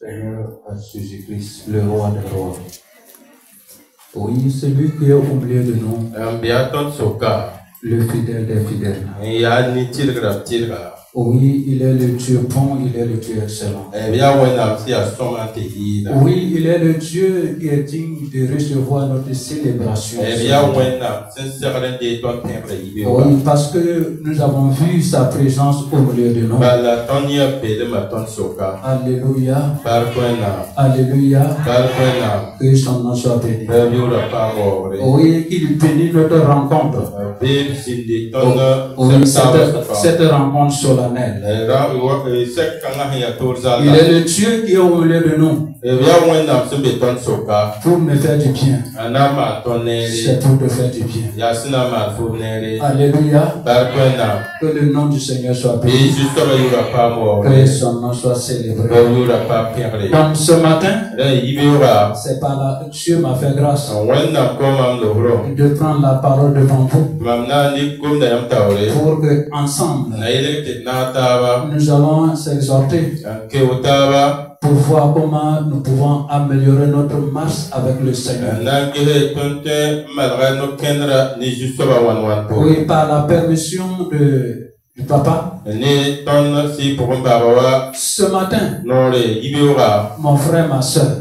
Seigneur à Jésus-Christ, le roi des rois. Oui, celui qui est au milieu de nous, le fidèle des fidèles. Oui, il est le Dieu bon, il est le Dieu excellent. Oui, il est le Dieu qui est digne de recevoir notre célébration. Oui, parce que nous avons vu sa présence au milieu de nous. Alléluia. Alléluia. Que son nom soit béni. Oui, qu'il bénisse notre rencontre. Oui, cette rencontre solennelle. Il est le Dieu qui est au milieu de nous. Pour me faire du bien. C'est pour te faire du bien. Alléluia. Que le nom du Seigneur soit béni. Que son nom soit célébré. Donc ce matin, c'est par là que Dieu m'a fait grâce de prendre la parole devant vous. Pour que ensemble nous allons s'exhorter pour voir comment nous pouvons améliorer notre marche avec le Seigneur. Oui, par la permission du papa. Ce matin, mon frère, ma soeur,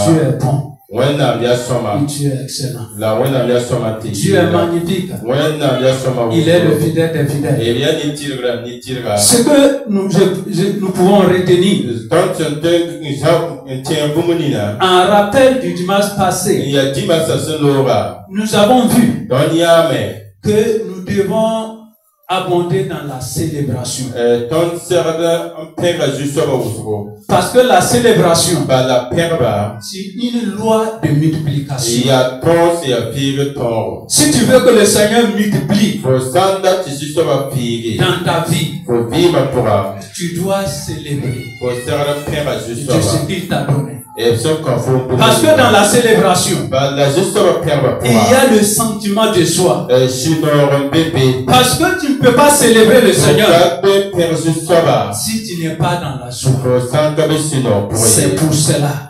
Dieu est bon. Dieu est excellent. Dieu est magnifique. Il est le fidèle des fidèles. Ce que nous pouvons retenir en rappel du dimanche passé, nous avons vu que nous devons abonder dans la célébration. Parce que la célébration, c'est une loi de multiplication. Si tu veux que le Seigneur multiplie dans ta vie, tu dois célébrer de ce qu'il t'a donné. Parce que dans la célébration, il y a le sentiment de joie. Parce que tu ne peux pas célébrer le Seigneur si tu n'es pas dans la joie. C'est pour cela,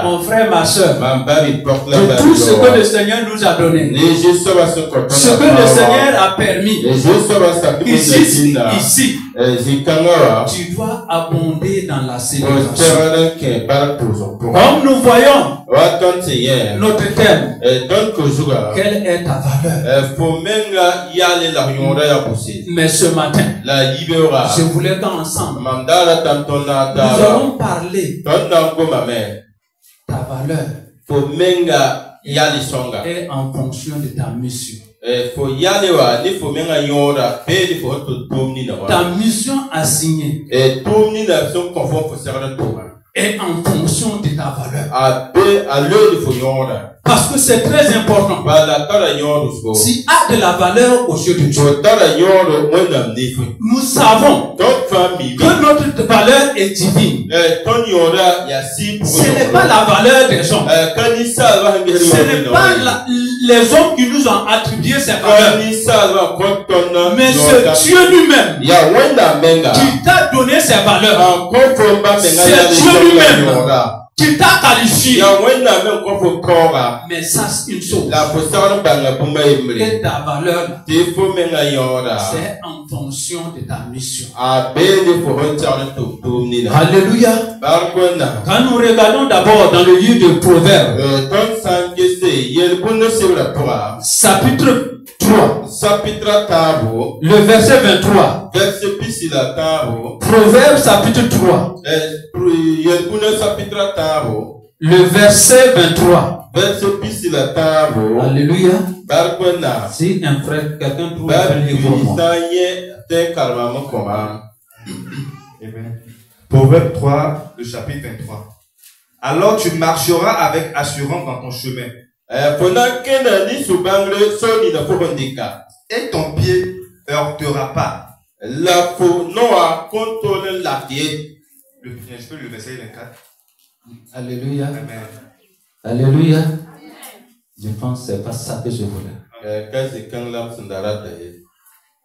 mon frère, ma soeur, de tout ce que le Seigneur nous a donné, ce que le Seigneur a permis, ici, tu dois abonder dans la célébration. Comme nous voyons notre thème, quelle est ta valeur? Mais ce matin, je voulais qu'ensemble, nous allons parler ta valeur est en fonction de ta mission. Ta mission assignée est en fonction de ta valeur. Parce que c'est très important. Si a de la valeur aux yeux de Dieu, nous savons que notre valeur est divine. Ce n'est pas la valeur des hommes. Ce n'est pas les hommes qui nous ont attribué ces valeurs. Mais c'est Dieu lui-même qui t'a donné ces valeurs. C'est Dieu lui-même qui t'a qualifié. Mais sache une chose, que ta valeur, c'est en fonction de ta mission. Alléluia. Quand nous regardons d'abord dans le livre de Proverbes, chapitre 3, le verset 23. Proverbes chapitre 3, le verset 23. Alléluia. Si un frère, quelqu'un trouve un livre pour moi. Proverbe 3, le chapitre 23. Alors tu marcheras avec assurance dans ton chemin. Et ton pied heurtera pas. Je peux le verset 24. Alléluia. Amen. Alléluia. Je pense que c'est pas ça que je voulais.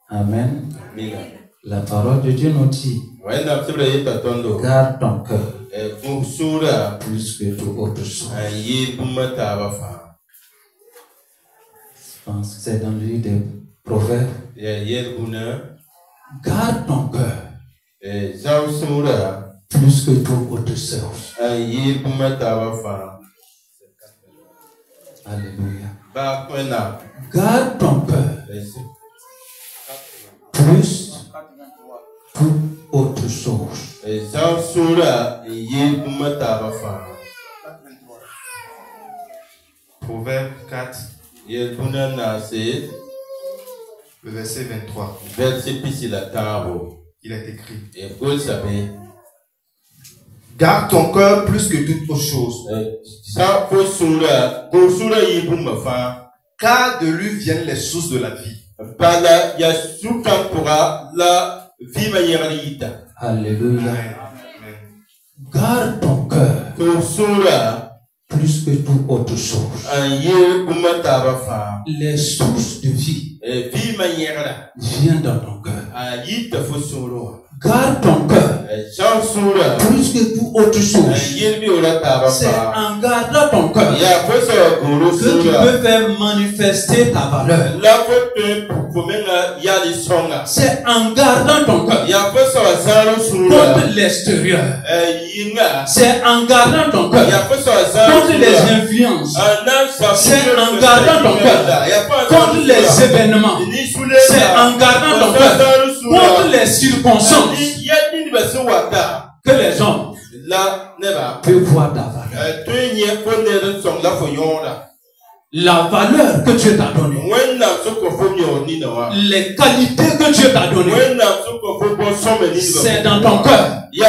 Amen. La parole de Dieu nous dit, garde ton cœur plus que tout autre chose. Je pense que c'est dans le livre des Proverbes. Garde ton cœur plus que tout autre chose. Alléluia. Garde ton cœur plus toute autre chose. Proverbe 4, le verset 23. Il est écrit: garde ton cœur plus que toute autre chose, car de lui viennent les sources de la vie. Alléluia. Garde ton cœur plus que toute autre chose. Les sources de vie viennent dans ton cœur. Garde ton cœur plus que toute autre chose. C'est en gardant ton cœur que tu peux faire manifester ta valeur. C'est en gardant ton cœur contre l'extérieur. C'est en gardant ton cœur contre les influences. C'est en gardant ton cœur contre les événements. C'est en gardant ton cœur contre les circonstances que les hommes peuvent voir ta valeur. La valeur que Dieu t'a donnée, les qualités que Dieu t'a données, c'est dans ton cœur. Il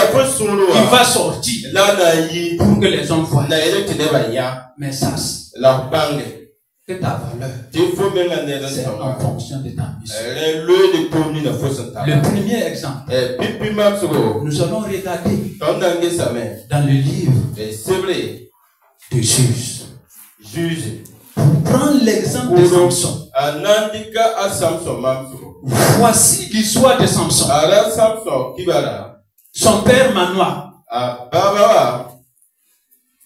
va sortir pour que les hommes voient. Mais sache que ta valeur, c'est en fonction de ta mission. Le premier exemple, nous allons regarder dans le livre de Juge. Pour prendre l'exemple de Samson. Voici l'histoire de Samson. Son père Manoah,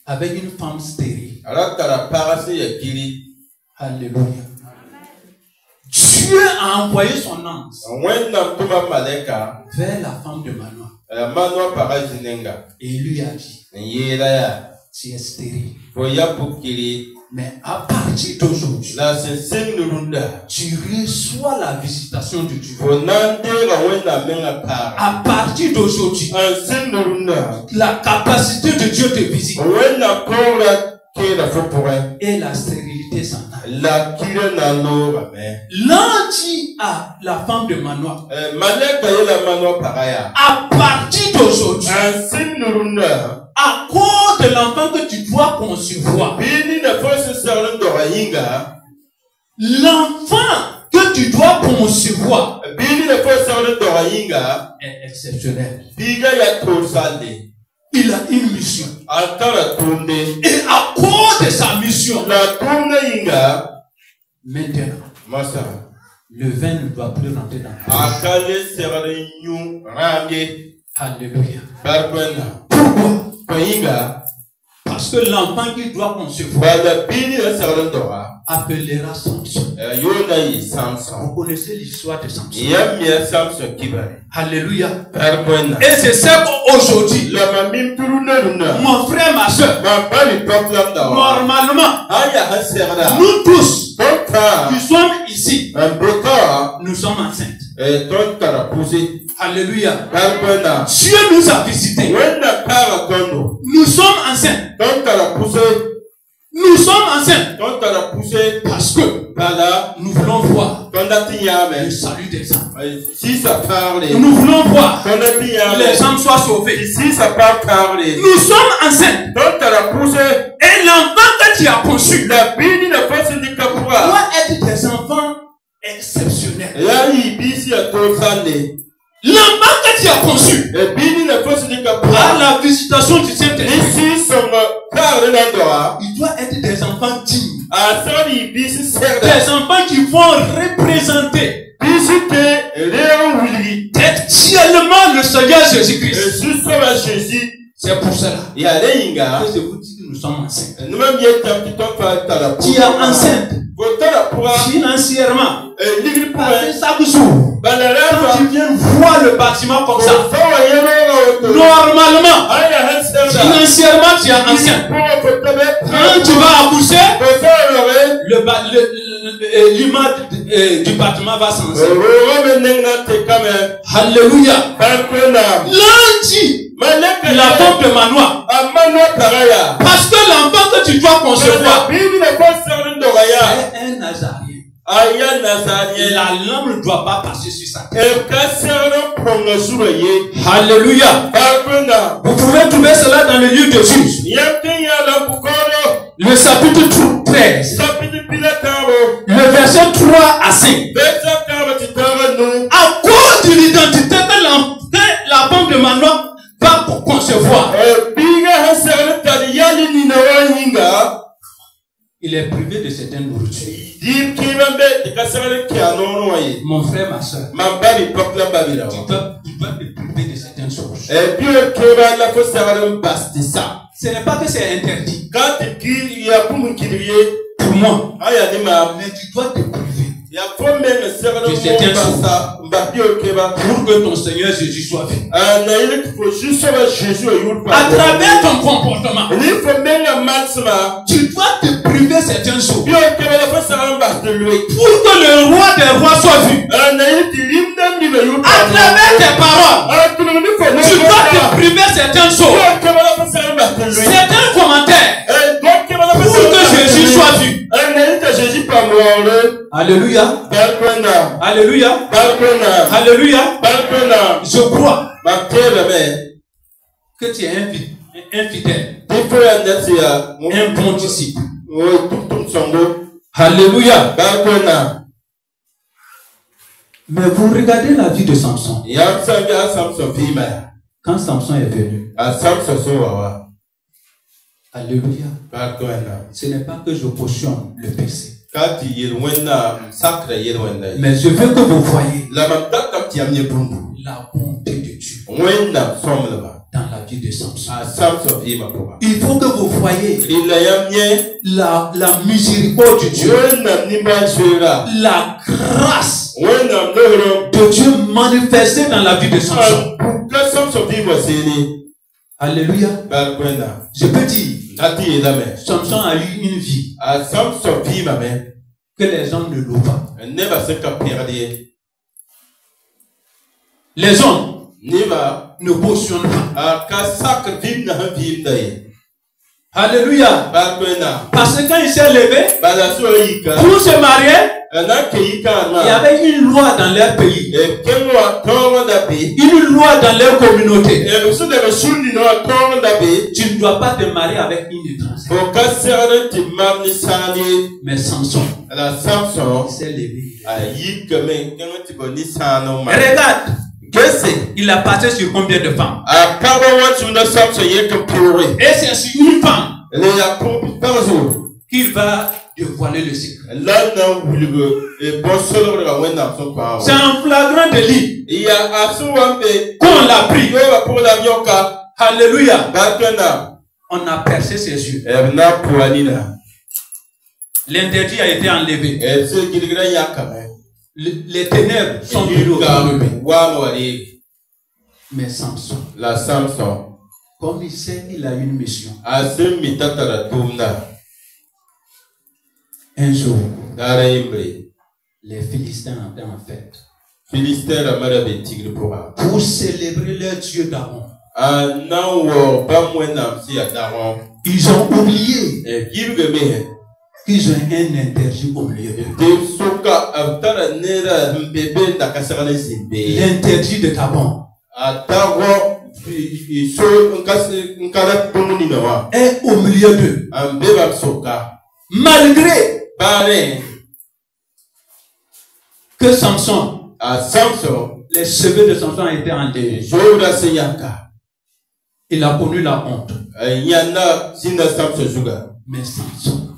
avec une femme stérile. Alléluia. Dieu a envoyé son ange vers la femme de Manoah. Et il lui a dit: tu es stérile. Mais à partir d'aujourd'hui, tu reçois la visitation de Dieu. À partir d'aujourd'hui, la capacité de Dieu te visite. Et la stérilité s'en aille. L'ange dit à la femme de Manoah: à partir d'aujourd'hui, à cause de l'enfant que tu dois concevoir, l'enfant que tu dois concevoir est exceptionnel. Il a une mission. Et à cause de sa mission, maintenant, le vin ne doit plus rentrer dans la vie. Alléluia. Pourquoi? Parce que l'enfant qui doit concevoir appellera Samson. Vous connaissez l'histoire de Samson. Alléluia. Et c'est ça qu'aujourd'hui, mon frère, ma soeur, normalement, nous tous qui sommes ici, nous sommes enceintes. Alléluia. Dieu nous a visités. Nous sommes enceintes. Nous sommes enceintes parce que nous voulons voir le salut des âmes. Nous voulons voir les âmes soient sauvées. Nous sommes enceintes. Et l'enfant que tu as conçu doit être des enfants exceptionnels. L'enfant que tu as conçu par la visitation du Saint-Esprit, il doit être des enfants dignes, des enfants qui vont représenter tête seulement le Seigneur Jésus-Christ. C'est pour cela que je vous dis que nous sommes enceintes. Tu es enceinte financièrement. Chaque jour, quand tu viens voir le bâtiment comme ça, normalement, financièrement, tu es enceinte. Quand tu vas accoucher, l'image du bâtiment va changer. Alléluia. Lundi, la pompe de Manoir. Parce que l'enfant que tu dois concevoir est un Nazarien. La lampe ne doit pas passer sur sa tête. Alléluia. Vous pouvez trouver cela dans le livre de Juges. Le chapitre 13. Le verset 3 à 5. À cause de l'identité que la pompe de Manoir va concevoir, il est privé de certaines nourritures. Mon frère, ma soeur, tu dois te priver de certaines choses. Ce n'est pas que c'est interdit pour moi, mais tu dois te priver de certaines choses pour que ton Seigneur Jésus soit vu. À travers ton comportement, tu dois te priver de certaines choses pour que le roi des rois soit vu. À travers tes paroles, tu dois te priver de certaines choses, certains commentaires pour que Jésus soit vu. Alléluia. Alléluia. Alléluia. Je crois que tu es infidèle, un bon disciple. Alléluia. Mais vous regardez la vie de Samson. Quand Samson est venu, alléluia, ce n'est pas que je cautionne le péché, mais je veux que vous voyez la bonté de Dieu dans la vie de Samson. Il faut que vous voyez la miséricorde de Dieu, la grâce de Dieu manifestée dans la vie de Samson. Alléluia. Je peux dire, Samson a eu une vie que les hommes ne louent pas. Les hommes ne cautionnent pas. Alléluia. Parce que quand il s'est levé pour se marier, il y avait une loi dans leur pays, une loi dans leur communauté. Tu ne dois pas te marier avec une étrangère. Mais Samson s'est levé. Regarde, il a passé sur combien de femmes? Et c'est sur une femme qu'il va dévoiler le secret. C'est un flagrant délit qu'on l'a pris. Alléluia. On a percé ses yeux. L'interdit a été enlevé. Les ténèbres sont enlevées. Mais Samson, comme il sait qu'il a une mission, un jour, les Philistins étaient en fête pour célébrer leur Dieu d'Aaron. Ils ont oublié qu'ils ont un interdit au milieu d'eux. L'interdit de Gabon est au milieu d'eux. Malgré que Samson, les cheveux de Samson étaient enterrés, il a connu la honte. Mais Samson,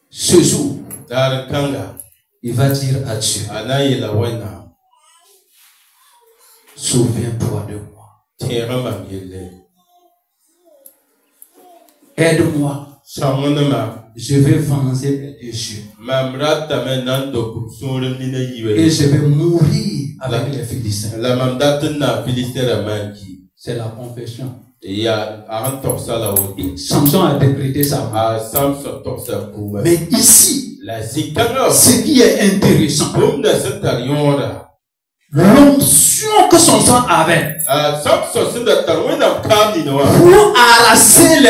ce jour, il va dire à Dieu, Souviens-toi de moi. Aide-moi. Je vais venger mes déchets. Et je vais mourir avec les Philistins. C'est la confession. Samson a décrété ça. Mais ici, ce qui est intéressant, l'onction que Samson avait pour arraser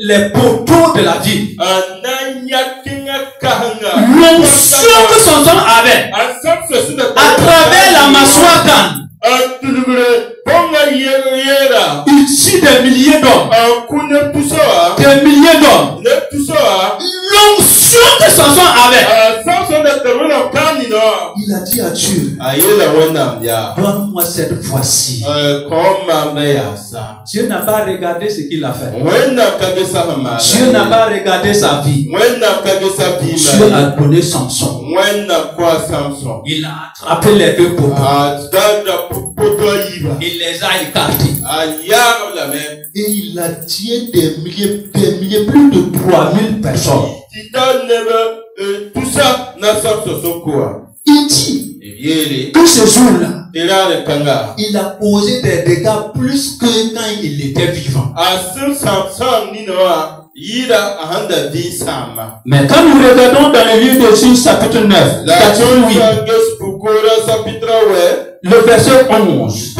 les poteaux de la vie. L'onction que Samson avait à travers la mâchoire d'âne, il tue des milliers d'hommes. Des milliers d'hommes. L'onction que Samson avait, il a dit à Dieu, donne-moi cette fois-ci. Dieu n'a pas regardé ce qu'il a fait. Dieu n'a pas regardé sa vie. Dieu a donné Samson. Il a attrapé les deux poteaux. Il les a écartés. Et il a tué des milliers, plus de 3000 personnes. Il dit que ce jour-là, il a causé des dégâts plus que quand il était vivant. Mais quand nous regardons dans le livre de Juge chapitre 9, le verset 11.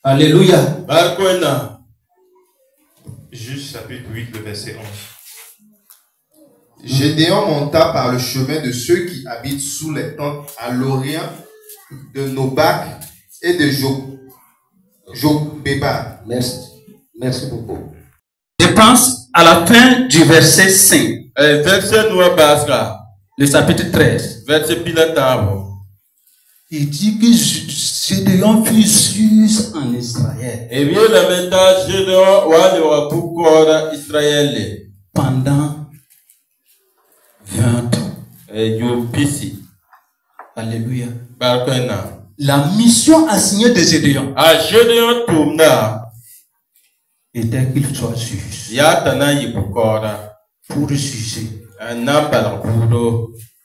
Alléluia. Juge chapitre 8, le verset 11. Gédéon monta par le chemin de ceux qui habitent sous les tentes à l'orient de Nobak et de Jogbeba. Merci beaucoup. Je pense à la fin du verset 5. Le chapitre 13. Il dit que Gédéon fut juge en Israël. Pendant 20 ans. Alléluia. La mission assignée de Gédéon était qu'il soit juge. Pour juger.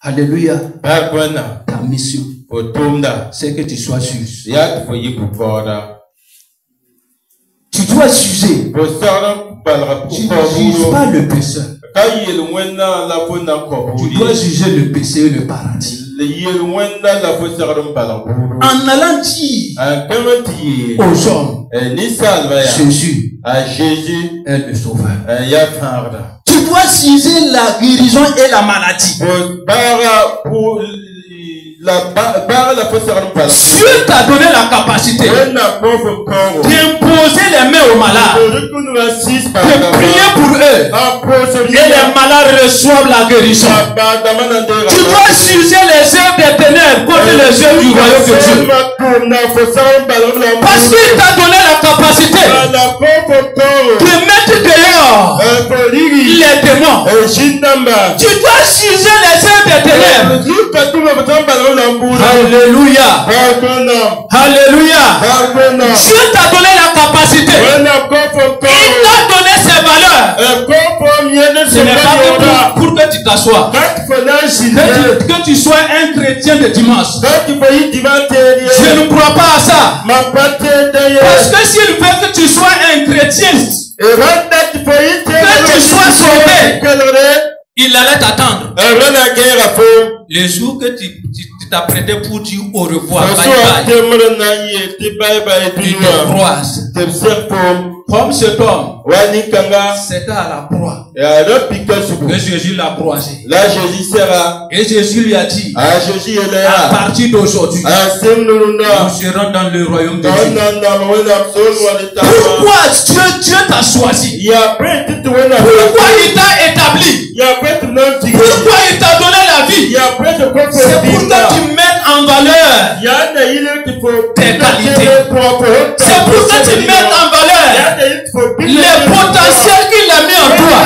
Alléluia. Ta mission, c'est que tu sois juge. Tu dois juger. Tu ne juges pas le pécheur. Tu dois juger le péché et le paradis. En allant dire aux hommes, Jésus est le sauveur. Tu dois juger la guérison et la maladie. Dieu t'a donné la capacité d'imposer les mains aux malades, de prier pour eux, et les malades reçoivent la guérison. Tu dois juger les œuvres des ténèbres contre les œuvres du royaume de Dieu. Parce qu'il t'a donné la capacité de mettre dehors les démons. Tu dois juger les œuvres des ténèbres. Alléluia. Alléluia. Dieu t'a donné la capacité. Il t'a donné ses valeurs. Ce n'est pas pour que tu t'assoies. Que tu sois un chrétien de dimanche. Je ne crois pas à ça. Parce que s'il veut que tu sois un chrétien, que tu sois sauvé, il allait t'attendre. Le jour que tu t'apprêtais pour dire au revoir, tu te croises. Comme cet homme, c'était à la croix que Jésus l'a croisé. Et Jésus lui a dit, à partir d'aujourd'hui, nous serons dans le royaume de Dieu. Pourquoi Dieu t'a choisi? Pourquoi il t'a établi? Pourquoi il t'a donné la vie? C'est pour que tu mettes en valeur tes qualités. C'est pour que tu mettes en valeur les potentiels qu'il a mis en toi.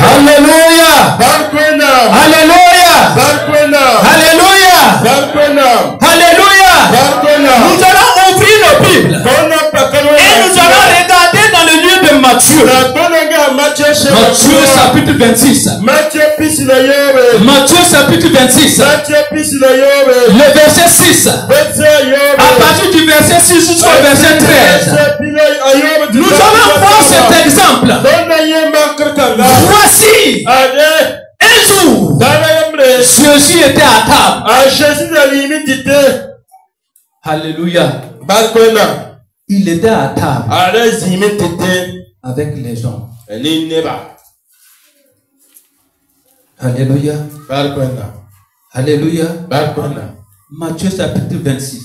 Alléluia. Alléluia. Alléluia. Alléluia. chapitre 26. Matthieu chapitre 26. Le verset 6. À partir du verset 6 jusqu'au verset 13. Nous allons voir cet exemple. Voici un jour, Jésus était à table. Alléluia. Il était à table avec les hommes. Alléluia. Alléluia. Matthieu chapitre 26.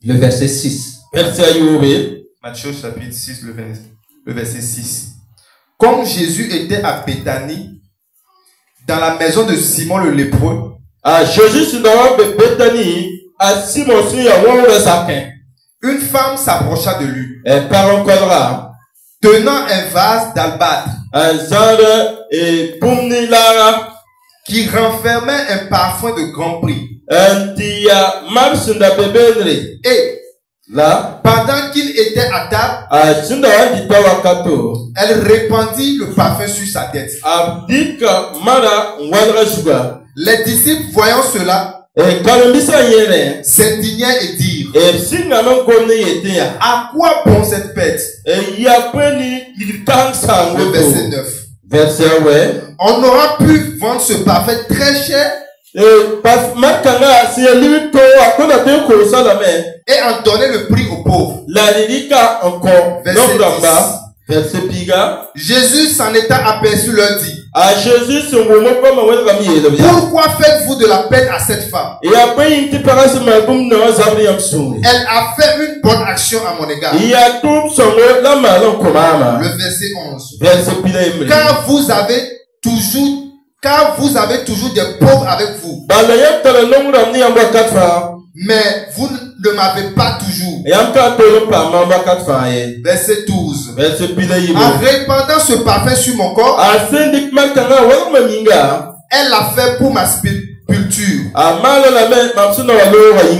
Le verset 6. Matthieu chapitre 6, le verset 6. Comme Jésus était à Béthanie, dans la maison de Simon le lépreux, une femme s'approcha de lui, tenant un vase d'albâtre qui renfermait un parfum de grand prix. Et là, pendant qu'il était à table, elle répandit le parfum sur sa tête. Les disciples, voyant cela, s'indignèrent et dirent: à quoi bon cette bête? Le verset 9. On aura pu vendre ce parfum très cher et en donner le prix aux pauvres. Verset 10. Jésus s'en étant aperçu leur dit: pourquoi faites-vous de la peine à cette femme? Elle a fait une bonne action à mon égard. Le verset 11. Car vous avez toujours des pauvres avec vous, mais vous ne m'avez pas toujours. Verset 12. En répandant ce parfum sur mon corps, elle l'a fait pour ma sépulture.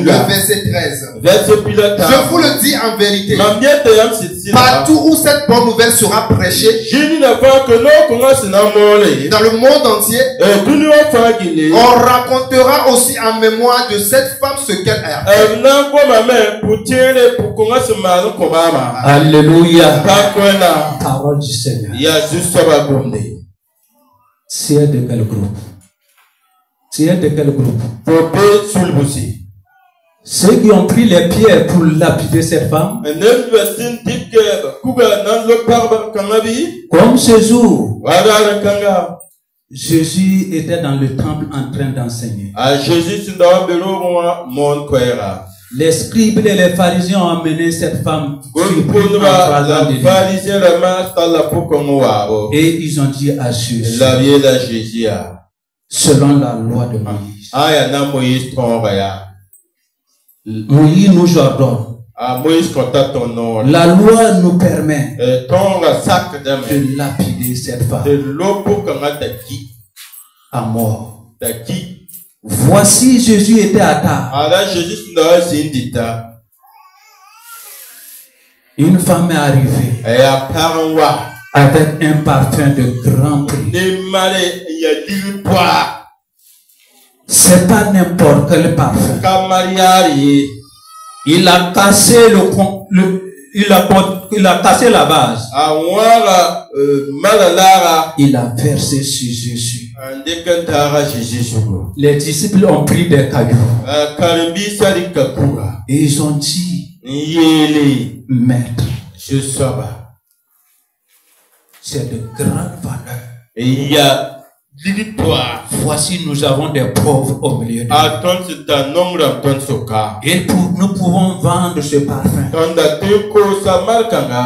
Le verset 13. Je vous le dis en vérité, partout où cette bonne nouvelle sera prêchée, dans le monde entier, on racontera aussi en mémoire de cette femme ce qu'elle a fait. Alléluia. Parole du Seigneur. C'est de quel groupe? C'est de quel groupe? Ceux qui ont pris les pierres pour lapider cette femme. Comme ce jour, Jésus était dans le temple en train d'enseigner. Les scribes et les pharisiens ont amené cette femme et ils ont dit à Jésus, selon la loi de Moïse, Moïse nous ordonne, la loi nous permet de lapider cette femme à mort. Voici, Jésus était à table. Une femme est arrivée avec un parfum de grand prix. C'est pas n'importe quel parfum. Il a cassé il a cassé la base. Il a versé sur Jésus. Les disciples ont pris des cailloux et ils ont dit, Maître, c'est de grande valeur. Voici, nous avons des pauvres au milieu de nous. Et nous pouvons vendre ce parfum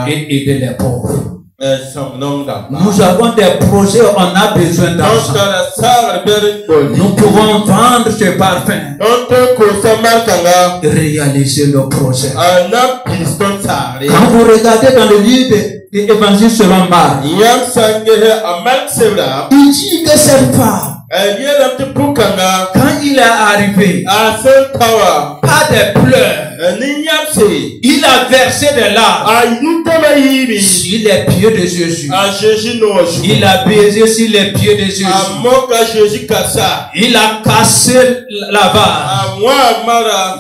et aider les pauvres. Nous avons des projets, on a besoin d'argent. Nous pouvons vendre ce parfum et réaliser le projet. Quand vous regardez dans le livre de l'Évangile selon Marc, il dit que cette femme, quand il est arrivé, pas de pleurs, il a versé de larmes. sur les pieds de Jésus. Il a baisé sur les pieds de Jésus. Il a cassé la vase.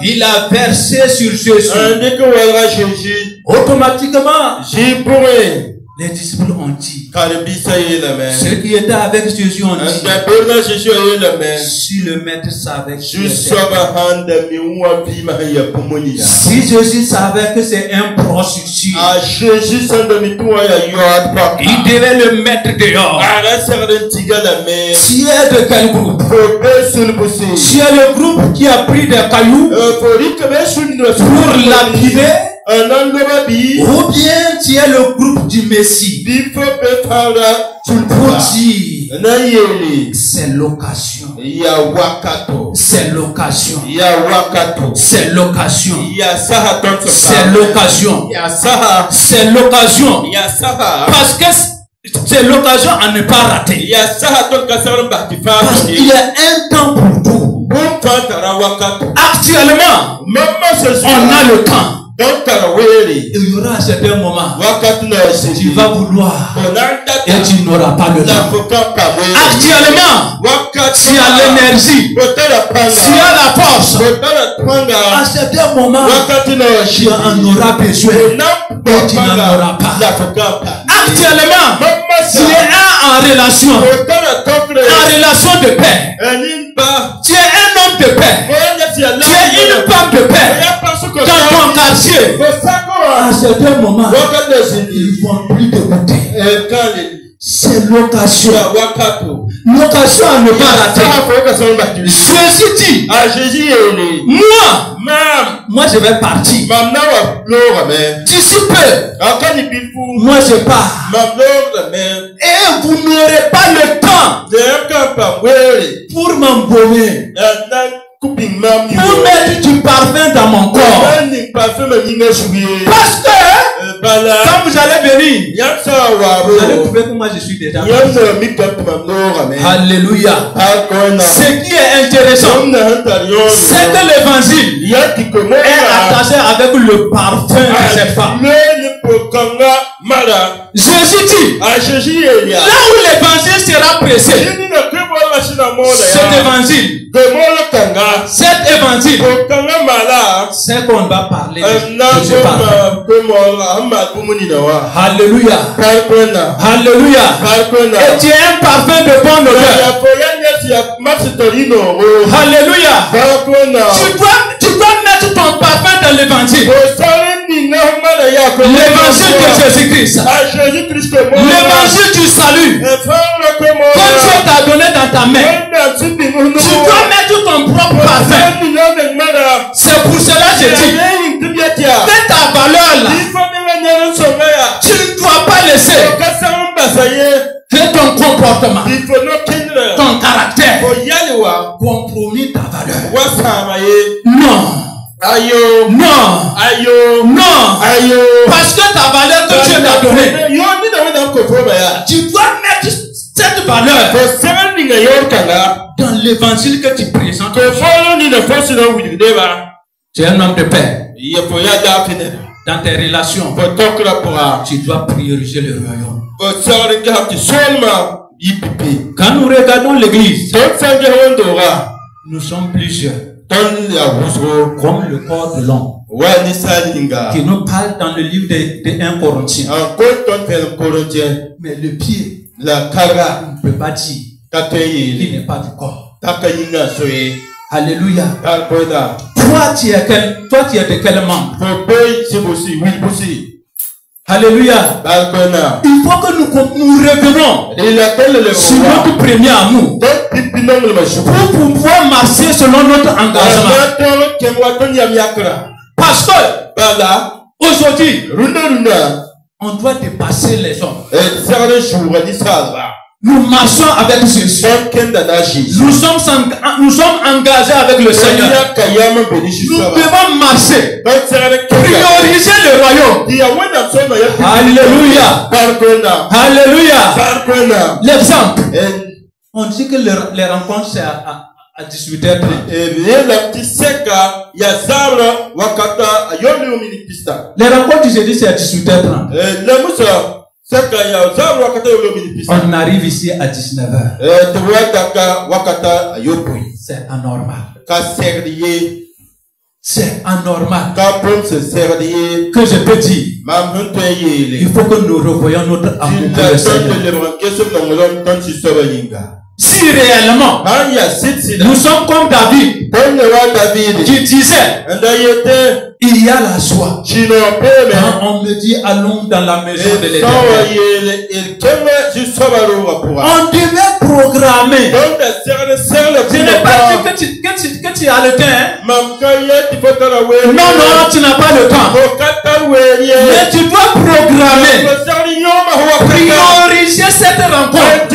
Il a versé sur Jésus. Automatiquement, les disciples ont dit, ceux qui étaient avec Jésus ont dit, si le maître savait que si Jésus savait que c'est un prostitué, il devait le mettre dehors. Tu es de quel groupe? Tu es le groupe qui a pris des cailloux pour lapider, ou bien tu es le groupe du Messie pour dire c'est l'occasion, c'est l'occasion, c'est l'occasion, c'est l'occasion, c'est l'occasion, parce que c'est l'occasion à ne pas rater. Parce qu'il y a un temps pour tout. Actuellement, on a le temps. Il y aura à certain moment, tu vas vouloir et tu n'auras pas le temps. Actuellement, tu as l'énergie, tu as la force. À certain moment, tu en auras besoin et tu n'en auras pas. Actuellement, tu es en relation de paix. Tu es un homme de paix. Tu es une femme de paix. Dans ton quartier, à certains moments, ils vont plus t'écouter. C'est l'occasion. L'occasion à ne pas rater. Jésus dit, moi je vais partir. D'ici peu, moi je pars. Et vous n'aurez pas le temps pour m'embaumer, pour mettre du parfum dans mon corps. Parce que quand vous allez venir, vous allez trouver que moi je suis déjà Alléluia. Ce qui est intéressant, c'est que l'évangile est attaché avec le parfum de cette femme. Jésus dit, là où l'évangile sera pressé, cet évangile, c'est qu'on va parler de ce parfum. Alléluia. Alléluia. Et tu es un parfum de bonne odeur. Alléluia. Tu dois mettre ton parfum dans l'évangile. L'évangile de Jésus-Christ. L'évangile du salut. Que Dieu t'a donné dans ta main. Tu dois mettre ton propre parfum. C'est pour cela que je dis, que ta valeur là, tu ne dois pas laisser que ton comportement, ton caractère compromis ta valeur. Non. Non. Parce que ta valeur que Dieu t'a donnée, tu dois mettre cette valeur dans l'évangile que tu présentes. Tu es un homme de paix. Dans tes relations, tu dois prioriser le royaume. Quand nous regardons l'église, nous sommes plusieurs, comme le corps de l'homme, qui nous parle dans le livre de 1 Corinthiens. Mais le pied, on ne peut pas dire qu'il n'est pas du corps. Alléluia. Toi, tu es de quel membre? Alléluia. Il faut que nous revenons sur notre premier amour pour pouvoir marcher selon notre engagement. Parce que aujourd'hui, on doit dépasser les hommes. Nous marchons avec Jésus. Nous sommes engagés avec le Seigneur. Nous devons marcher. Prioriser le royaume. Alléluia. Alléluia. L'exemple. On dit que les rencontres, c'est à à 18h30. Les rencontres du jeudi, c'est à 18h30. On arrive ici à 19h. C'est anormal. C'est anormal. Que je peux dire, il faut que nous revoyions notre amour pour le Seigneur. Si réellement nous sommes comme David qui disait il y a la joie quand on me dit allons dans la maison de l'Éternel, on devait programmer. Ce n'est pas que tu as le temps, non, tu n'as pas le temps, mais tu dois programmer, prioriser cette rencontre,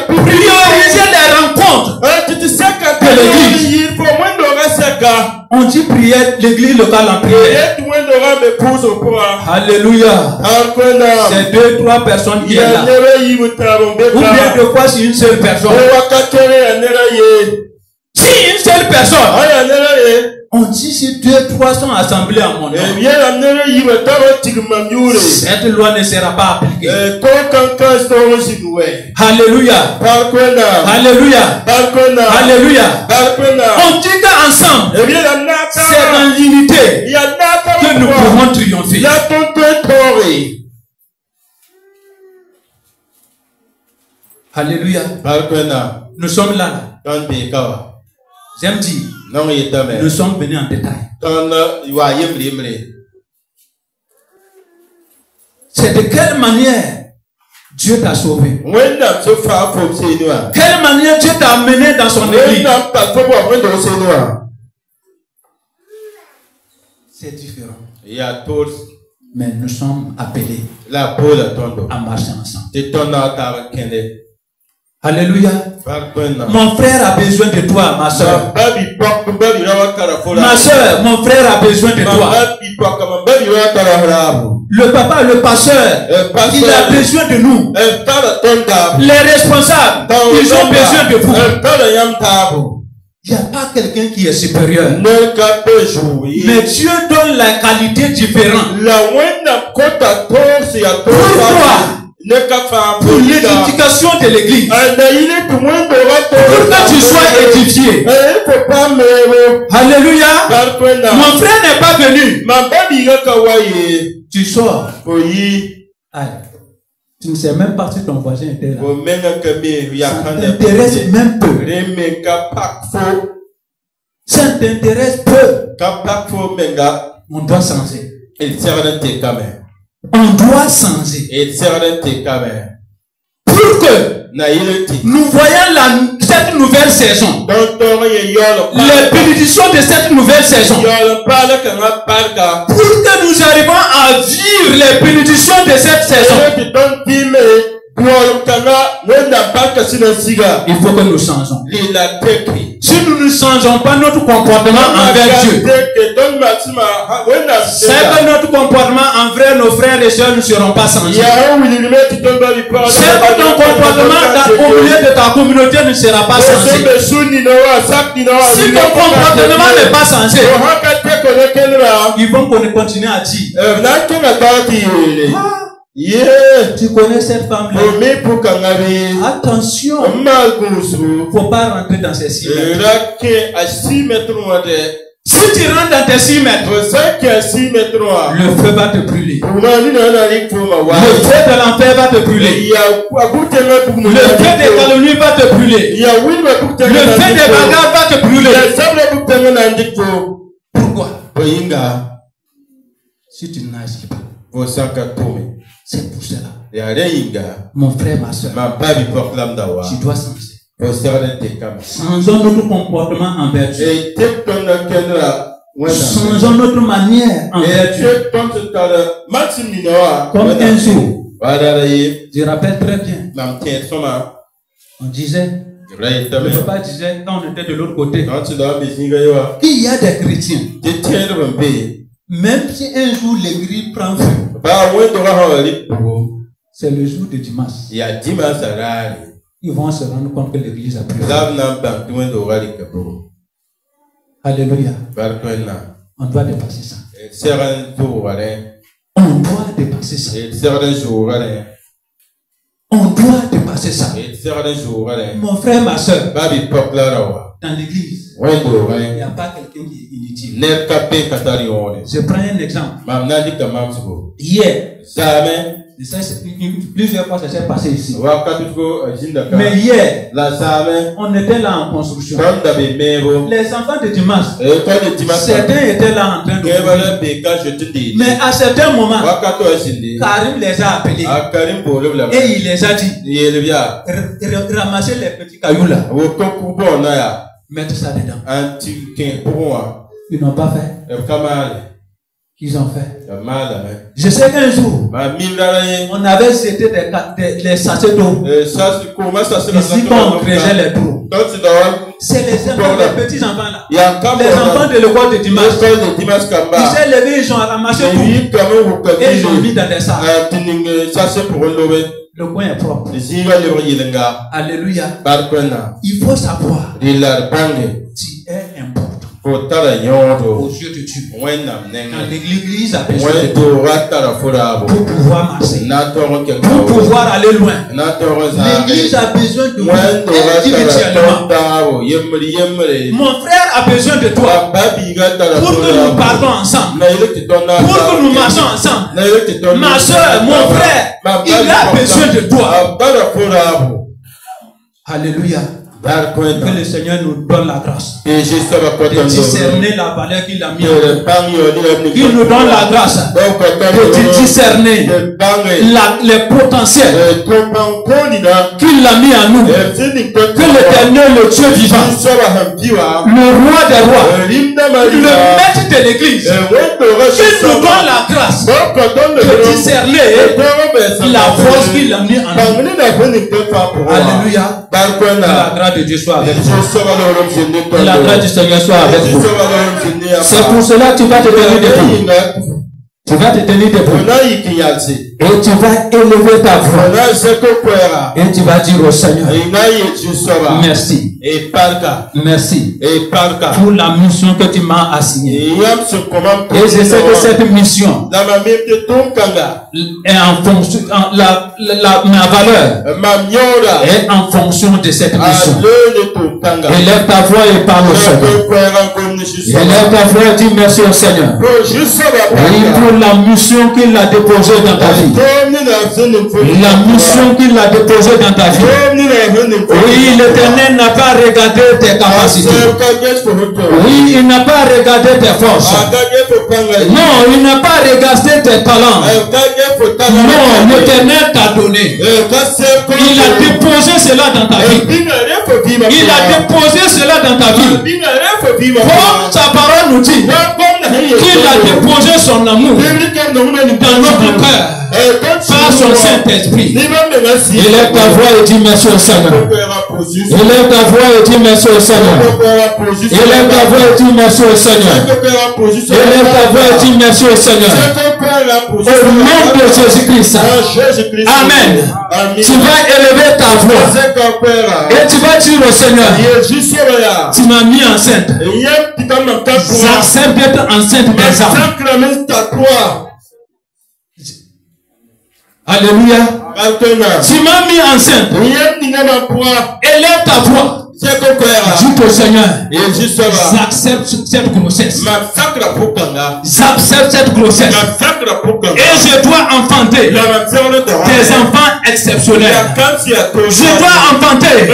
prioriser les rencontres de l'église. On dit prière, l'église locale en prière. Alléluia. C'est 2-3 personnes qui sont là. Ou bien 2 fois c'est une seule personne. Si une seule personne, on dit si 2-3 sont assemblés à mon nom, cette loi ne sera pas appliquée. Alléluia. Alléluia. Alléluia. On dit qu'ensemble, c'est dans l'unité que nous pouvons triompher. Alléluia. Nous sommes là. J'aime dire, nous sommes venus en détail. C'est de quelle manière Dieu t'a sauvé? Quelle manière Dieu t'a amené dans son église? C'est différent. Mais nous sommes appelés à marcher ensemble. Alléluia. Mon frère a besoin de toi, ma soeur. Ma soeur, mon frère a besoin de toi. Le papa, le pasteur, il a besoin de nous. Les responsables, ils ont besoin de vous. Il n'y a pas quelqu'un qui est supérieur. Mais Dieu donne la qualité différente. Pourquoi? Pour l'éducation de l'église. Pour que tu sois édifié. Alléluia. Mon frère n'est pas venu. Tu sors. Allez. Tu ne sais même pas si ton voisin était là. Ça t'intéresse même peu. Ça t'intéresse peu. On doit changer. On doit changer. Pour que nous voyons cette nouvelle saison. Les bénédictions de cette nouvelle saison. Pour que nous arrivons à vivre les bénédictions de cette saison. Il faut que nous changeons. Si nous ne changeons pas notre comportement envers Dieu, c'est que notre comportement envers nos frères et sœurs ne seront pas changés. C'est que ton comportement au milieu de ta communauté ne sera pas changé. Si ton comportement n'est pas changé, ils vont continuer à dire tu connais cette femme-là. Attention, il ne faut pas rentrer dans ces 6 mètres. Si tu rentres dans tes 6 mètres, le feu va te brûler. Le feu de l'enfer va te brûler. Le feu des calomnies va te brûler. Le feu des bagarres va te brûler. Pourquoi? Si tu n'agis pas, c'est pour cela. Mon frère, ma soeur, tu dois changer. Changeons notre comportement envers Dieu. Changeons notre manière envers Dieu. Comme un jour, je rappelle très bien, on disait, le papa disait, quand on était de l'autre côté, il y a des chrétiens. Même si un jour l'église prend feu, c'est le jour de dimanche. ils vont se rendre compte que l'église a prié. Alléluia. On doit dépasser ça. On doit dépasser ça. On doit dépasser ça. Mon frère, ma soeur, dans l'église, il n'y a pas quelqu'un qui est inutile. Je prends un exemple. Hier, plusieurs fois ça s'est passé ici. Mais hier, on était là en construction. Les enfants de dimanche, certains étaient là en train de... Mais à certains moments, Karim les a appelés et il les a dit ramasser les petits cailloux là, mettre ça dedans. Ils n'ont pas fait. Qu'ils ont fait. Je sais qu'un jour, on avait jeté les sachets d'eau. Ici, quand on creusait les trous. C'est les enfants, les petits enfants là. Les enfants de l'école de dimanche. Ils s'est levé, ils ont ramassé tout. Et ils ont mis dans des sacs. Le coin est propre. Alléluia. Il faut savoir. Tu es important. Aux yeux de Dieu. L'église a besoin de toi pour pouvoir marcher, pour pouvoir aller loin. L'église a besoin de toi individuellement. Mon frère a besoin de toi pour que nous partons ensemble, pour que nous marchons ensemble. Ma soeur, mon frère, il a besoin de toi. Alléluia. Que le Seigneur nous donne la grâce de discerner la valeur qu'il a mis en nous. Qu'il nous donne la grâce de discerner les potentiels qu'il a mis en nous. Que l'Éternel, le Dieu vivant, le roi des rois, le maître de l'église, qu'il nous donne la grâce de discerner la force qu'il a mis en nous. Alléluia. La grâce de Dieu soit avec vous. La grâce du Seigneur soit avec vous. C'est pour cela que tu vas te tenir debout. Tu vas te tenir debout. Et tu vas élever ta voix. Et tu vas dire au Seigneur, merci. Merci pour la mission que tu m'as assignée. Et je sais que cette mission est en fonction, ma valeur est en fonction de cette mission. Élève ta voix et parle au Seigneur. Élève ta voix et dis merci au Seigneur. Oui, pour la mission qu'il a déposée dans ta vie. La mission qu'il a déposée dans ta vie. Oui, l'Éternel n'a pas regardé tes capacités. Oui, il n'a pas regardé tes forces. Non, il n'a pas regardé tes talents. Non, l'Éternel t'a donné. Il a déposé cela dans ta vie. Il a déposé cela dans ta vie. Comme sa parole nous dit qu'il a déposé son amour dans notre cœur par son Saint-Esprit. Élève ta voix et dis merci au Seigneur. Élève ta voix et dis merci au Seigneur. Élève ta voix et dis merci au Seigneur. Élève ta voix et dis merci au Seigneur. Au nom de Jésus-Christ. Amen. Tu vas élever ta voix et tu vas dire au Seigneur, tu m'as mis enceinte. J'accepte d'être enceinte des âmes. Alléluia. Tu m'as mis enceinte. Élève ta voix. Dis au Seigneur, j'accepte cette grossesse. J'accepte cette grossesse. Et je dois enfanter des enfants exceptionnels. Je dois enfanter des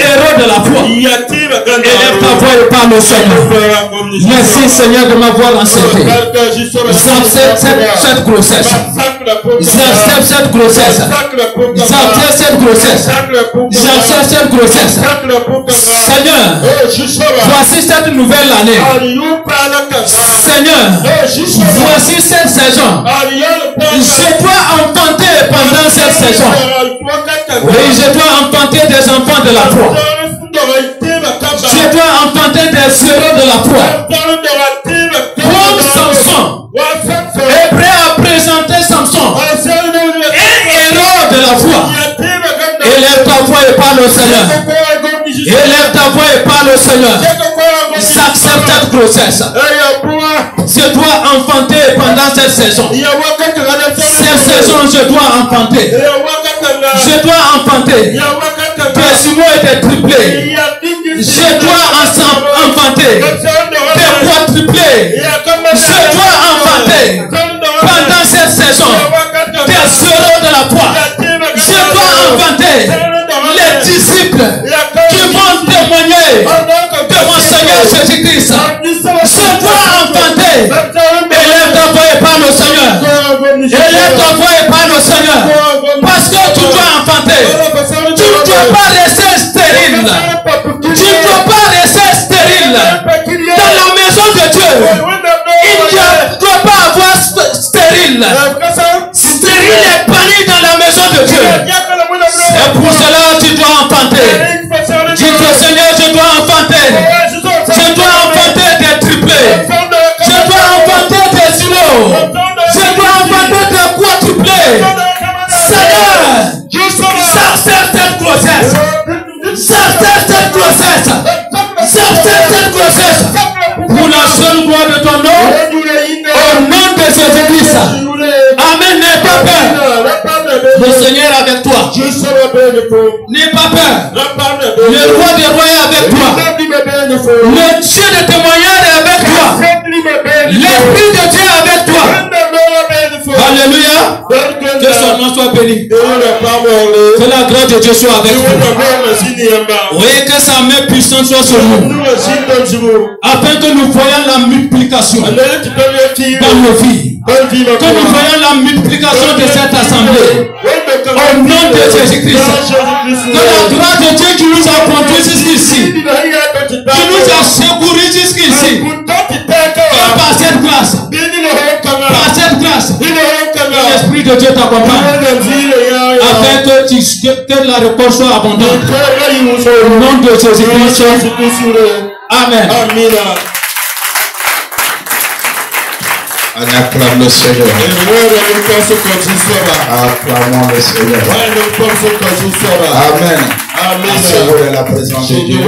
héros de la foi. Élève ta voix et parle au Seigneur. Merci Seigneur de m'avoir enceinte. J'accepte cette grossesse. J'accepte cette grossesse. J'accepte cette grossesse. J'accepte cette grossesse. Seigneur, voici cette nouvelle année. Seigneur, voici cette saison. Je dois enfanter pendant cette saison. Oui, je dois enfanter des enfants de la foi. Je dois enfanter des héros de la foi. Comme Samson est prêt à présenter Samson, un héros de la foi. Élève ta voix et parle au Seigneur. Élève ta voix et parle au Seigneur. J'accepte cette grossesse. Je dois enfanter pendant cette saison. Cette saison, je dois enfanter. Je dois enfanter. Des jumeaux et des triplés. Je dois enfanter. Des quadruplés. Je dois enfanter. Pendant cette saison, des zéros de la foi. Je dois enfanter les disciples qui vont témoigner de mon Seigneur Jésus-Christ. Je dois enfanter. Élève ta voix et parle au Seigneur. Élève ta voix et parle au Seigneur. Parce que tu dois enfanter. Tu ne dois pas rester stérile. Tu ne dois pas rester stérile. Dans la maison de Dieu, il ne doit pas avoir stérile. Stérile est banni dans la maison de Dieu. Et pour cela, tu dois enfanter. Dis au Seigneur, je dois enfanter. Je dois enfanter des triplés. Je dois enfanter des jumeaux. Je dois enfanter des quadruplés. Seigneur, j'accepte cette grossesse. J'accepte cette grossesse. J'accepte cette grossesse. Pour la seule gloire de ton nom. Au nom de Jésus-Christ. Amen. N'aie pas peur. Le Seigneur est avec toi. N'aie pas peur. Le roi des rois est avec toi. Le Dieu de témoignage est avec toi. L'Esprit de Dieu est avec toi. Alléluia. Que son nom soit béni. Que la grâce de Dieu soit avec vous. Oui, que sa main puissante soit sur nous. Afin que nous voyions la multiplication dans nos vies. Que nous voyions la multiplication de cette assemblée. Au nom de Jésus-Christ. Que la grâce de Dieu qui nous a conduits jusqu'ici, qui nous a secourus jusqu'ici, que par cette grâce, l'Esprit de Dieu t'accompagne. Afin que la réponse soit abondante. Au nom de Jésus-Christ. Amen. On acclame le Seigneur. Acclamons le Seigneur. Amen. Amen. La présence de Dieu.